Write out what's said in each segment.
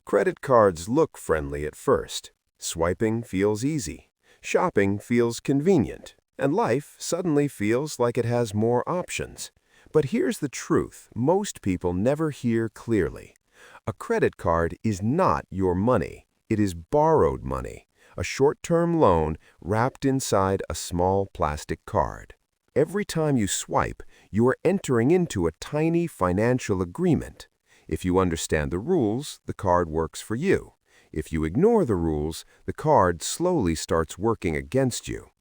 Credit cards look friendly at first. Swiping feels easy. Shopping feels convenient. And life suddenly feels like it has more options. But here's the truth most people never hear clearly. A credit card is not your money. It is borrowed money, a short-term loan wrapped inside a small plastic card. Every time you swipe, you are entering into a tiny financial agreement. If you understand the rules, the card works for you. If you ignore the rules, the card slowly starts working against you.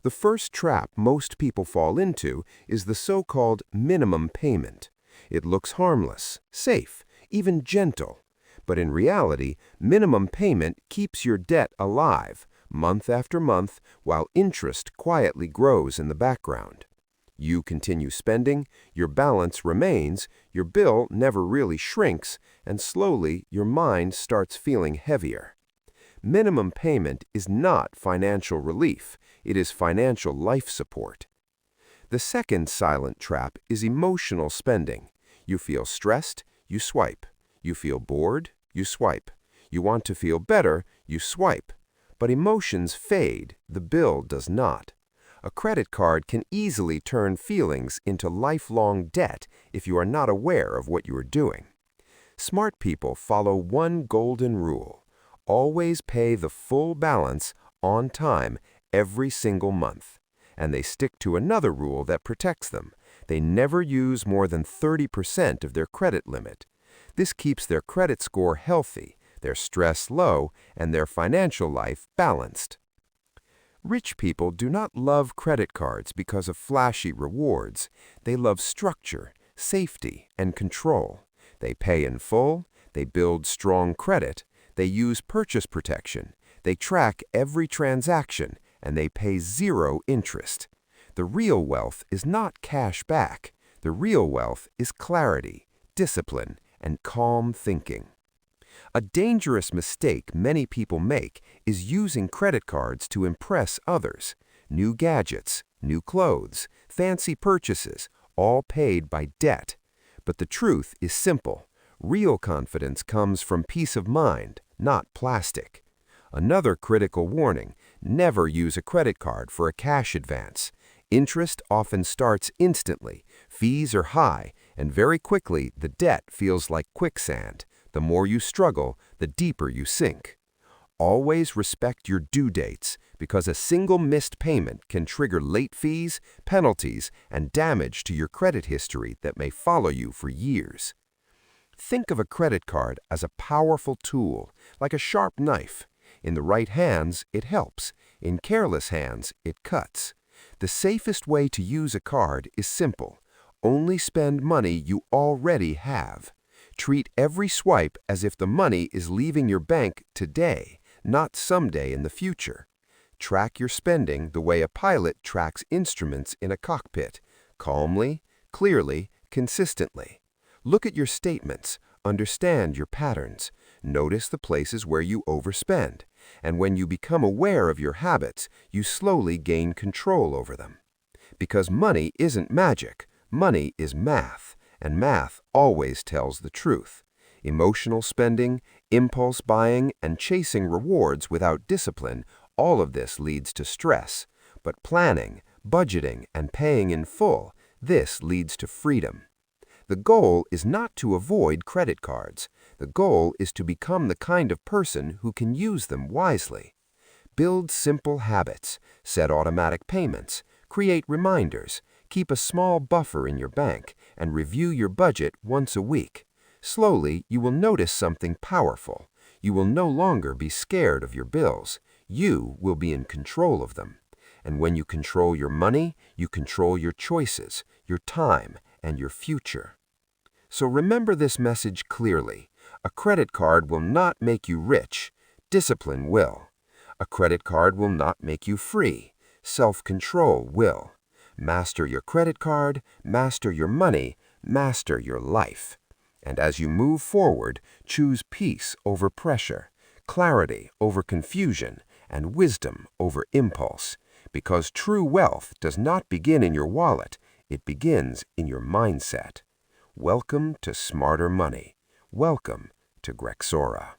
The first trap most people fall into is the so-called minimum payment. It looks harmless, safe, even gentle. But in reality, minimum payment keeps your debt alive, month after month, while interest quietly grows in the background. You continue spending, your balance remains, your bill never really shrinks, and slowly your mind starts feeling heavier. Minimum payment is not financial relief, it is financial life support. The second silent trap is emotional spending. You feel stressed, you swipe. You feel bored, you swipe. You want to feel better, you swipe. But emotions fade, the bill does not. A credit card can easily turn feelings into lifelong debt if you are not aware of what you are doing. Smart people follow one golden rule. Always pay the full balance on time every single month. And they stick to another rule that protects them. They never use more than 30% of their credit limit. This keeps their credit score healthy, their stress low, and their financial life balanced. Rich people do not love credit cards because of flashy rewards. They love structure, safety, and control. They pay in full, they build strong credit, they use purchase protection, they track every transaction, and they pay zero interest. The real wealth is not cash back. The real wealth is clarity, discipline, and calm thinking. A dangerous mistake many people make is using credit cards to impress others. New gadgets, new clothes, fancy purchases, all paid by debt. But the truth is simple. Real confidence comes from peace of mind, not plastic. Another critical warning: never use a credit card for a cash advance. Interest often starts instantly, fees are high, and very quickly the debt feels like quicksand. The more you struggle, the deeper you sink. Always respect your due dates, because a single missed payment can trigger late fees, penalties, and damage to your credit history that may follow you for years. Think of a credit card as a powerful tool, like a sharp knife. In the right hands, it helps. In careless hands, it cuts. The safest way to use a card is simple. Only spend money you already have. Treat every swipe as if the money is leaving your bank today, not someday in the future. Track your spending the way a pilot tracks instruments in a cockpit, calmly, clearly, consistently. Look at your statements, understand your patterns, notice the places where you overspend, and when you become aware of your habits, you slowly gain control over them. Because money isn't magic, money is math. And math always tells the truth. Emotional spending, impulse buying, and chasing rewards without discipline, all of this leads to stress. But planning, budgeting, and paying in full, this leads to freedom. The goal is not to avoid credit cards. The goal is to become the kind of person who can use them wisely. Build simple habits, set automatic payments, create reminders, keep a small buffer in your bank, and review your budget once a week. Slowly, you will notice something powerful. You will no longer be scared of your bills. You will be in control of them. And when you control your money, you control your choices, your time, and your future. So remember this message clearly. A credit card will not make you rich. Discipline will. A credit card will not make you free. Self-control will. Master your credit card, master your money, master your life. And as you move forward, choose peace over pressure, clarity over confusion, and wisdom over impulse. Because true wealth does not begin in your wallet, it begins in your mindset. Welcome to Smarter Money. Welcome to Grexora.